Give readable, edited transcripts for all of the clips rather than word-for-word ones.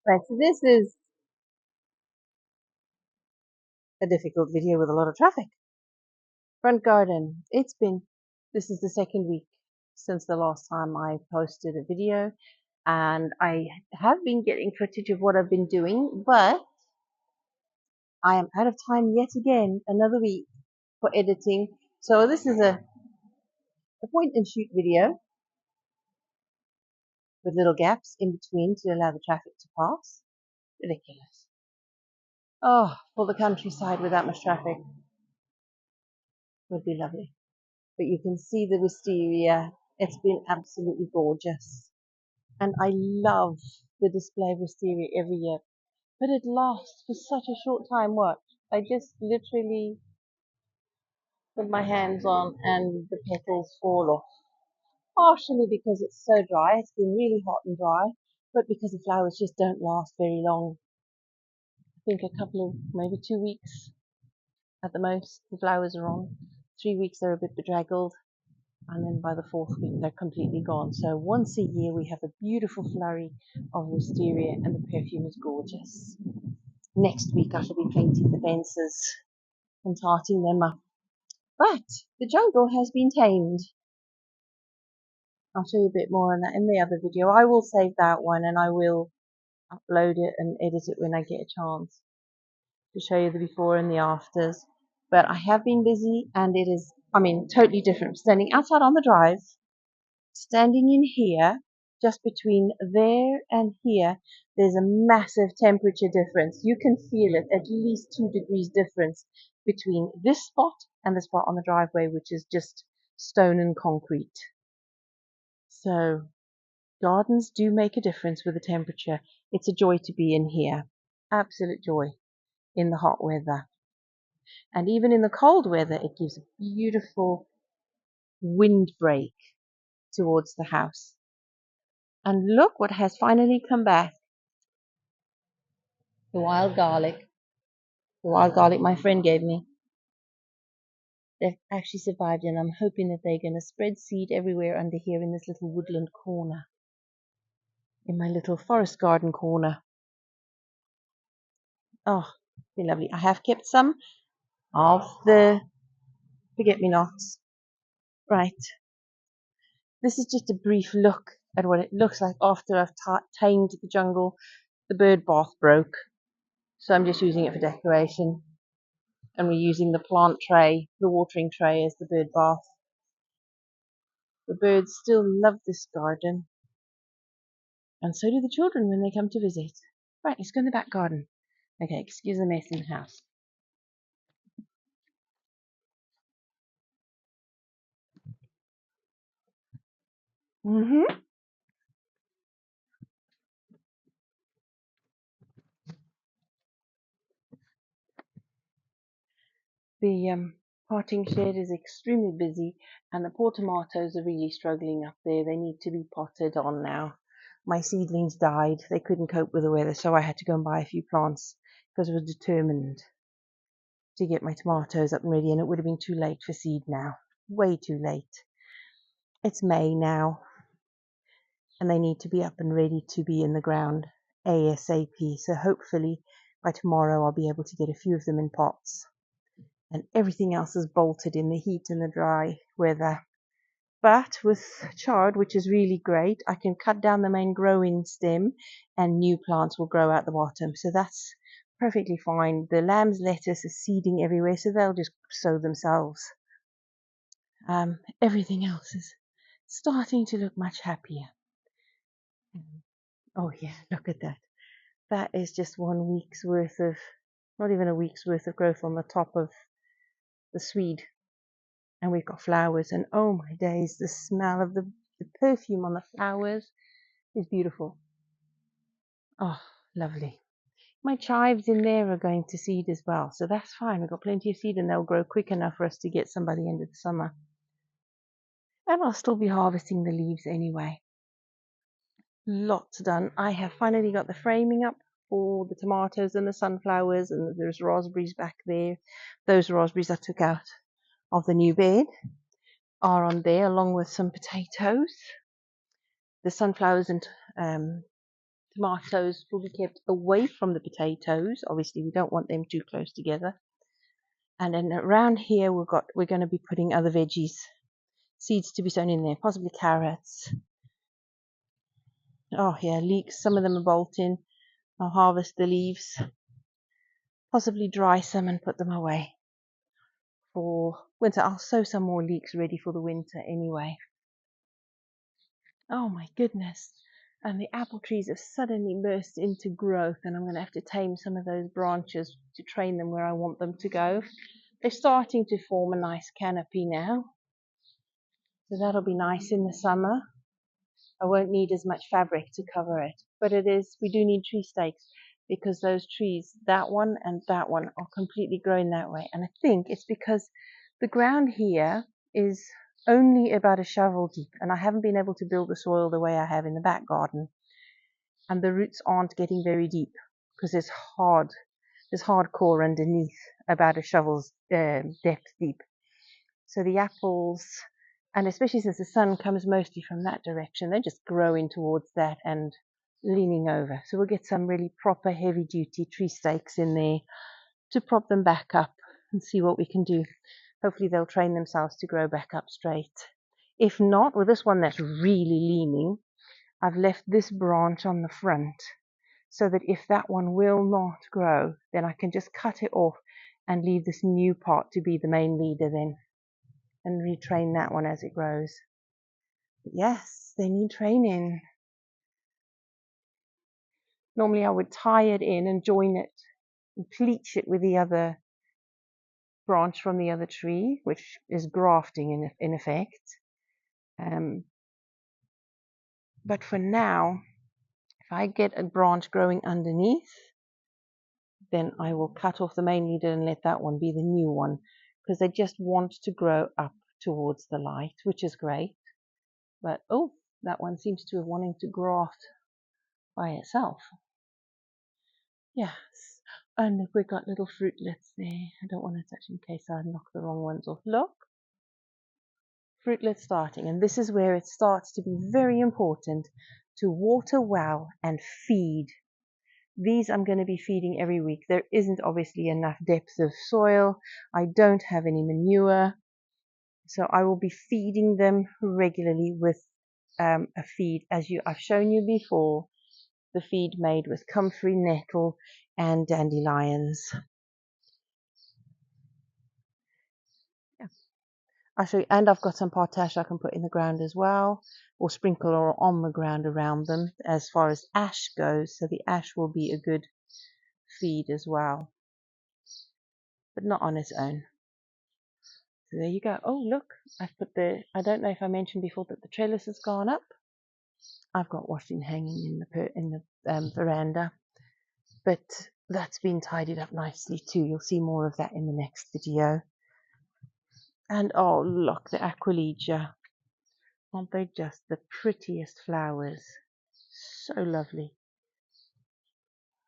Right, so this is a difficult video with a lot of traffic. Front garden. This is the second week since the last time I posted a video, and I have been getting footage of what I've been doing, but I am out of time yet again, another week for editing. So this is a point and shoot video with little gaps in between to allow the traffic to pass. Ridiculous. Oh, for the countryside with that much traffic would be lovely. But you can see the wisteria. It's been absolutely gorgeous. And I love the display of wisteria every year. But it lasts for such a short time. Watch. I just literally put my hands on and the petals fall off. Partially because it's so dry. It's been really hot and dry. But because the flowers just don't last very long. I think a couple of, maybe 2 weeks at the most, the flowers are on. 3 weeks they're a bit bedraggled. And then by the 4th week they're completely gone. So once a year we have a beautiful flurry of wisteria, and the perfume is gorgeous. Next week I shall be painting the fences and tarting them up. But the jungle has been tamed. I'll show you a bit more on that in the other video. I will save that one and I will upload it and edit it when I get a chance to show you the before and the afters. But I have been busy, and it is, totally different. Standing outside on the drive, standing in here, just between there and here, there's a massive temperature difference. You can feel it, at least 2 degrees difference between this spot and the spot on the driveway, which is just stone and concrete. So gardens do make a difference with the temperature. It's a joy to be in here. Absolute joy in the hot weather. And even in the cold weather, it gives a beautiful windbreak towards the house. And look what has finally come back. The wild garlic. The wild garlic my friend gave me. They've actually survived, and I'm hoping that they're going to spread seed everywhere under here in this little woodland corner. In my little forest garden corner. Oh, they're lovely. I have kept some of the forget-me-nots. Right. This is just a brief look at what it looks like after I've tamed the jungle. The bird bath broke, so I'm just using it for decoration. And we're using the plant tray, the watering tray, as the bird bath. The birds still love this garden, and so do the children when they come to visit. Right, let's go in the back garden. Okay, excuse the mess in the house. The potting shed is extremely busy, and the poor tomatoes are really struggling up there. They need to be potted on now. My seedlings died. They couldn't cope with the weather, so I had to go and buy a few plants because I was determined to get my tomatoes up and ready, and it would have been too late for seed now. Way too late. It's May now, and they need to be up and ready to be in the ground ASAP. So hopefully by tomorrow I'll be able to get a few of them in pots. And everything else is bolted in the heat and the dry weather. But with chard, which is really great, I can cut down the main growing stem and new plants will grow out the bottom. So that's perfectly fine. The lamb's lettuce is seeding everywhere, so they'll just sow themselves. Everything else is starting to look much happier. Oh yeah, look at that. That is just 1 week's worth of, not even a week's worth of growth on the top of the swede. And we've got flowers, and oh my days, the smell of the perfume on the flowers is beautiful. Oh, lovely. My chives in there are going to seed as well, so that's fine. We've got plenty of seed and they'll grow quick enough for us to get some by the end of the summer. And I'll still be harvesting the leaves anyway. Lots done. I have finally got the framing up for the tomatoes and the sunflowers, and there's raspberries back there. Those raspberries I took out of the new bed are on there, along with some potatoes. The sunflowers and Tomatoes will be kept away from the potatoes. Obviously, we don't want them too close together. And then around here, we're going to be putting other veggies, seeds to be sown in there, possibly carrots. Oh yeah, leeks. Some of them are bolting. I'll harvest the leaves, possibly dry some and put them away for winter. I'll sow some more leeks ready for the winter anyway. Oh my goodness. And the apple trees have suddenly burst into growth, and I'm going to have to tame some of those branches to train them where I want them to go. They're starting to form a nice canopy now, so that'll be nice in the summer. I won't need as much fabric to cover it, but we do need tree stakes because those trees, that one and that one, are completely growing that way. And I think it's because the ground here is only about a shovel deep, and I haven't been able to build the soil the way I have in the back garden. And the roots aren't getting very deep because there's hardcore underneath, about a shovel's depth deep. So the apples, and especially since the sun comes mostly from that direction, they're just growing towards that and leaning over. So we'll get some really proper heavy duty tree stakes in there to prop them back up and see what we can do. Hopefully they'll train themselves to grow back up straight. If not, with this one that's really leaning, I've left this branch on the front so that if that one will not grow, then I can just cut it off and leave this new part to be the main leader then, and retrain that one as it grows. But yes, they need training. Normally I would tie it in and join it and pleach it with the other branch from the other tree, which is grafting in effect. But for now, if I get a branch growing underneath, then I will cut off the main leader and let that one be the new one, because they just want to grow up towards the light, which is great. But oh, that one seems to be wanting to graft by itself. Yes, and we've got little fruitlets there. I don't want to touch in case I knock the wrong ones off. Look, fruitlets starting, and this is where it starts to be very important to water well and feed. These I'm going to be feeding every week. There isn't obviously enough depth of soil. I don't have any manure, so I will be feeding them regularly with a feed, I've shown you before, the feed made with comfrey, nettle, and dandelions. Yeah. I'll show you, and I've got some potash I can put in the ground as well, or sprinkle or on the ground around them as far as ash goes. So the ash will be a good feed as well, but not on its own. So there you go. Oh, look, I've put I don't know if I mentioned before that the trellis has gone up. I've got washing hanging in the veranda, but that's been tidied up nicely too. You'll see more of that in the next video. And oh, look, the Aquilegia. Aren't they just the prettiest flowers? So lovely.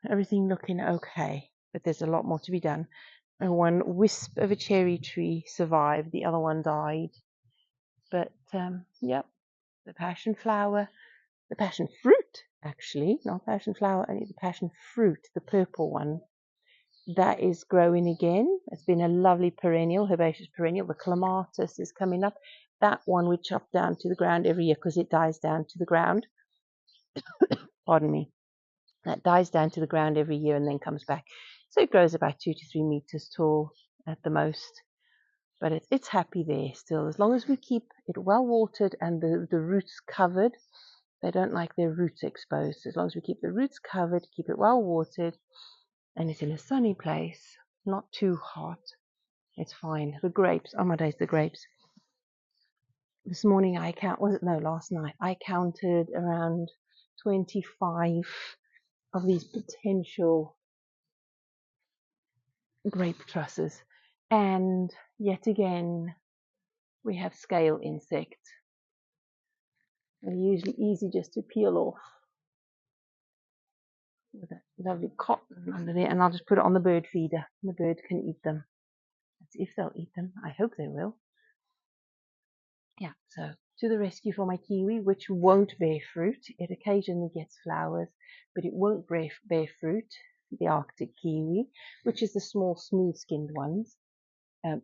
Everything looking okay, but there's a lot more to be done. And one wisp of a cherry tree survived, the other one died. But yep, the passion flower, the passion fruit, actually, not passion flower, only the passion fruit, the purple one, that is growing again. It's been a lovely perennial, herbaceous perennial. The clematis is coming up. That one we chop down to the ground every year because it dies down to the ground. Pardon me. That dies down to the ground every year and then comes back. So it grows about 2 to 3 meters tall at the most. But it's happy there still, as long as we keep it well watered and the roots covered. They don't like their roots exposed. As long as we keep the roots covered, keep it well watered, and it's in a sunny place, not too hot, it's fine. The grapes, oh my days, the grapes. This morning last night, I counted around 25 of these potential grape trusses. And yet again, we have scale insects. They're usually easy just to peel off with that lovely cotton under there, and I'll just put it on the bird feeder. The bird can eat them. That's if they'll eat them. I hope they will. Yeah, so to the rescue for my kiwi, which won't bear fruit. It occasionally gets flowers, but it won't bear fruit. The Arctic kiwi, which is the small, smooth-skinned ones.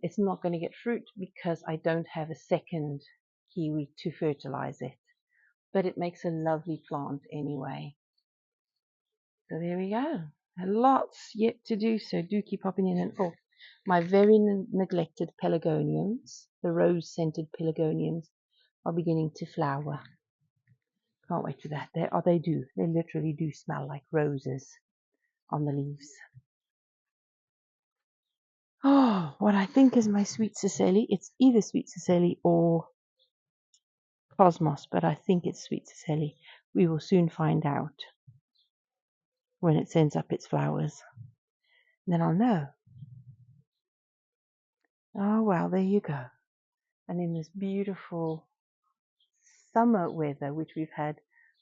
It's not going to get fruit because I don't have a second kiwi to fertilize it. But it makes a lovely plant anyway. So there we go. Lots yet to do, so do keep popping in and off. My very neglected pelargoniums, the rose-scented pelargoniums, are beginning to flower. Can't wait for that. They do. They literally do smell like roses on the leaves. Oh, what I think is my sweet Cicely. It's either sweet Cicely or Cosmos, but I think it's sweet Cicely. We will soon find out when it sends up its flowers. Then I'll know. Oh, well, there you go. And in this beautiful summer weather, which we've had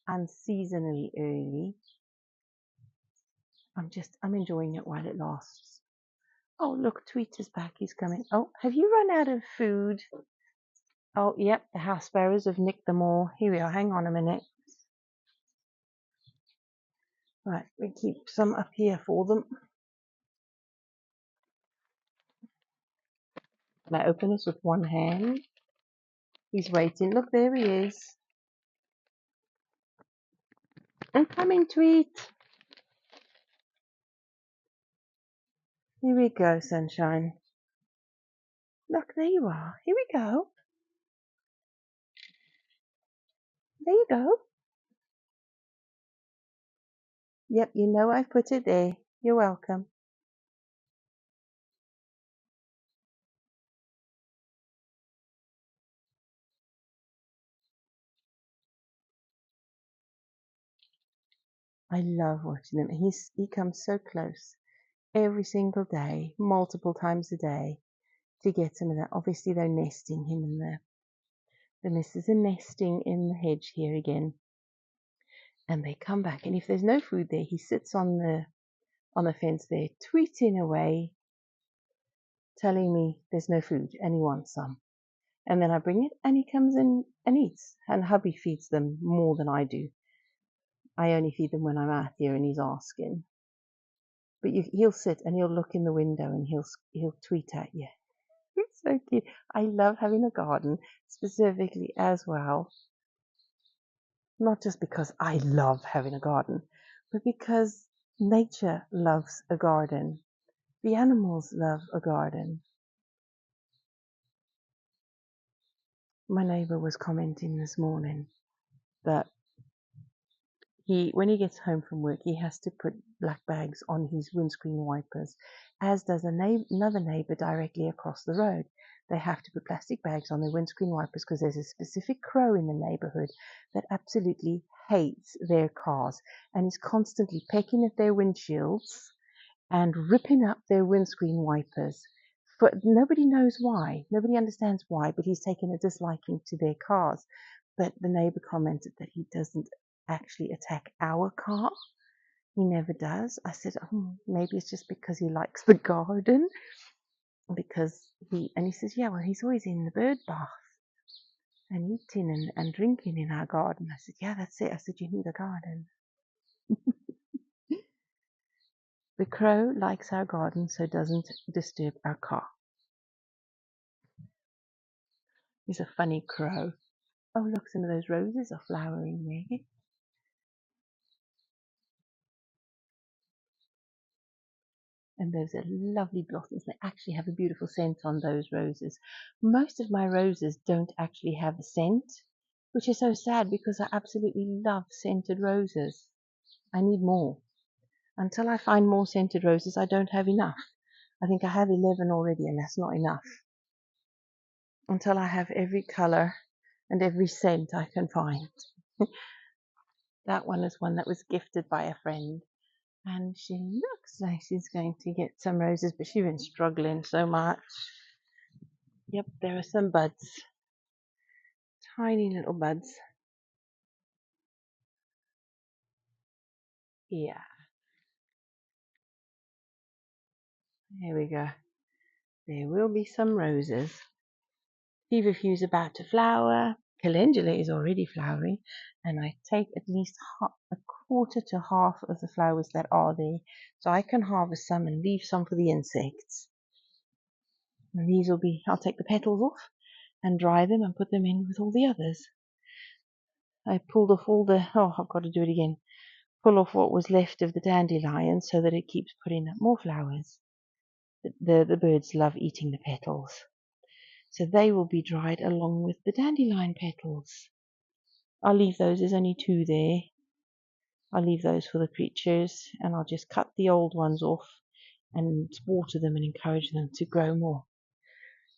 unseasonably early, I'm enjoying it while it lasts. Oh, look, Tweet is back. He's coming. Oh, have you run out of food? Oh, yep, the house sparrows have nicked them all. Here we are. Hang on a minute. Right, we keep some up here for them. Can I open this with one hand? He's waiting. Look, there he is. I'm coming, Tweet. Here we go, sunshine. Look, there you are. Here we go. There you go. Yep, you know I've put it there. You're welcome. I love watching him. He comes so close every single day, multiple times a day, to get some of that. Obviously, they're nesting him in the missus are nesting in the hedge here again. And they come back, and if there's no food there, he sits on the fence there, tweeting away, telling me there's no food and he wants some. And then I bring it, and he comes in and eats. And hubby feeds them more than I do. I only feed them when I'm out here and he's asking. But he'll sit and he'll look in the window and he'll tweet at you. It's so cute. I love having a garden, specifically as well. Not just because I love having a garden, but because nature loves a garden. The animals love a garden. My neighbor was commenting this morning that when he gets home from work, he has to put black bags on his windscreen wipers, as does another neighbor directly across the road. They have to put plastic bags on their windscreen wipers because there's a specific crow in the neighborhood that absolutely hates their cars and is constantly pecking at their windshields and ripping up their windscreen wipers. Nobody knows why. Nobody understands why, but he's taken a disliking to their cars. But the neighbor commented that he doesn't actually attack our car. He never does. I said, maybe it's just because he likes the garden. And he says, yeah, well, he's always in the bird bath and eating and drinking in our garden. I said, yeah, that's it. I said, you need a garden. The crow likes our garden, so doesn't disturb our car. He's a funny crow. Oh, look, some of those roses are flowering there. And those are lovely blossoms. They actually have a beautiful scent on those roses. Most of my roses don't actually have a scent, which is so sad because I absolutely love scented roses. I need more. Until I find more scented roses, I don't have enough. I think I have 11 already, and that's not enough. Until I have every color and every scent I can find. That one is one that was gifted by a friend. And she looks like she's going to get some roses, but she's been struggling so much. Yep, there are some buds. Tiny little buds. Yeah. Here we go. There will be some roses. Feverfew's about to flower. calendula is already flowering, and I take at least a quarter to half of the flowers that are there, so I can harvest some and leave some for the insects. And these will be, I'll take the petals off and dry them and put them in with all the others. I pulled off all the, I've got to do it again, pull off what was left of the dandelion so that it keeps putting up more flowers. The birds love eating the petals. So they will be dried along with the dandelion petals. I'll leave those, there's only 2 there. I'll leave those for the creatures, and I'll just cut the old ones off and water them and encourage them to grow more.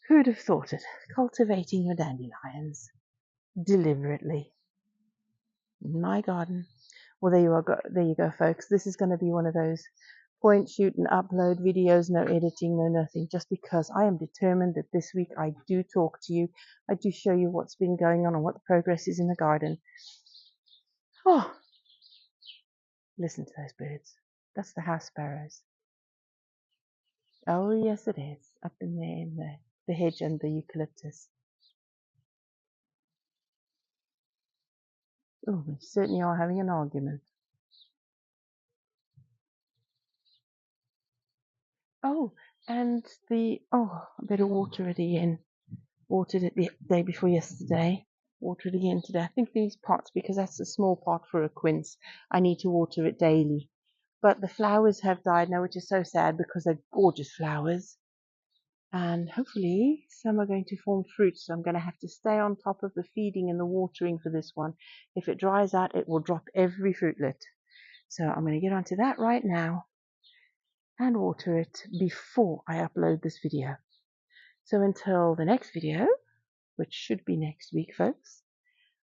Who'd have thought it? Cultivating your dandelions deliberately in my garden. Well, there you go, folks. This is going to be one of those point, shoot, and upload videos, no editing, no nothing, just because I am determined that this week I do talk to you. I do show you what's been going on and what the progress is in the garden. Oh, listen to those birds. That's the house sparrows. Oh, yes, it is. Up in there in the hedge and the eucalyptus. Oh, they certainly are having an argument. Oh, and I better water it again. Watered it the day before yesterday. Water it again today. I think these pots, because that's a small pot for a quince, I need to water it daily. But the flowers have died now, which is so sad because they're gorgeous flowers. And hopefully some are going to form fruit, so I'm going to have to stay on top of the feeding and the watering for this one. If it dries out, it will drop every fruitlet. So I'm going to get onto that right now and water it before I upload this video. So until the next video, which should be next week, folks,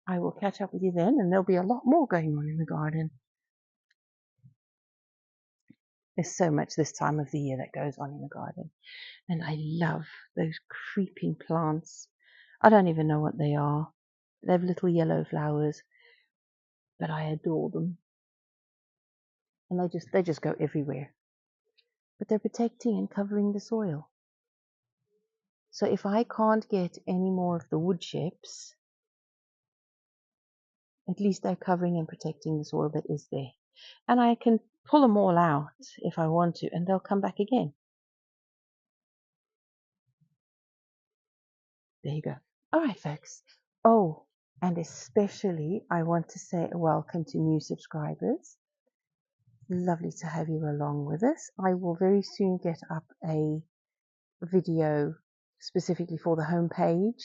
I will catch up with you then, and there'll be a lot more going on in the garden. There's so much this time of the year that goes on in the garden, and I love those creeping plants. I don't even know what they are. They have little yellow flowers, but I adore them, and they just go everywhere. But they're protecting and covering the soil. So if I can't get any more of the wood chips, at least they're covering and protecting the soil that is there. And I can pull them all out if I want to, and they'll come back again. There you go. All right, folks. Oh, and especially I want to say a welcome to new subscribers. Lovely to have you along with us. I will very soon get up a video specifically for the homepage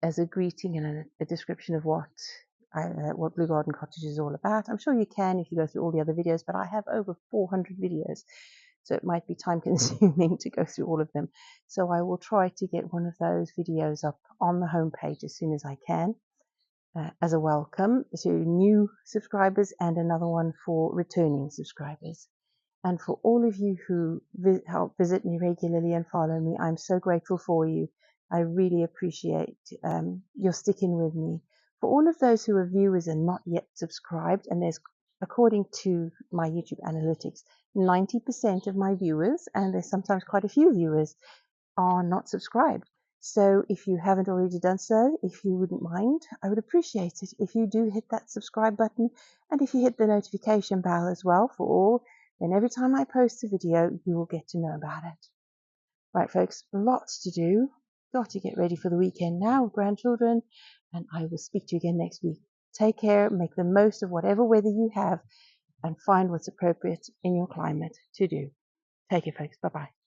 as a greeting and a description of what Blue Garden Cottage is all about. I'm sure you can if you go through all the other videos, but I have over 400 videos, so it might be time consuming to go through all of them. So I will try to get one of those videos up on the homepage as soon as I can, as a welcome to new subscribers, and another one for returning subscribers. And for all of you who help visit me regularly and follow me, I'm so grateful for you. I really appreciate your sticking with me. For all of those who are viewers and not yet subscribed, and there's, according to my YouTube analytics, 90% of my viewers, and there's sometimes quite a few viewers, are not subscribed. So if you haven't already done so, if you wouldn't mind, I would appreciate it if you do hit that subscribe button, and if you hit the notification bell as well for all, then every time I post a video, you will get to know about it. Right, folks, lots to do. Got to get ready for the weekend now with grandchildren, and I will speak to you again next week. Take care, make the most of whatever weather you have, and find what's appropriate in your climate to do. Take care, folks. Bye-bye.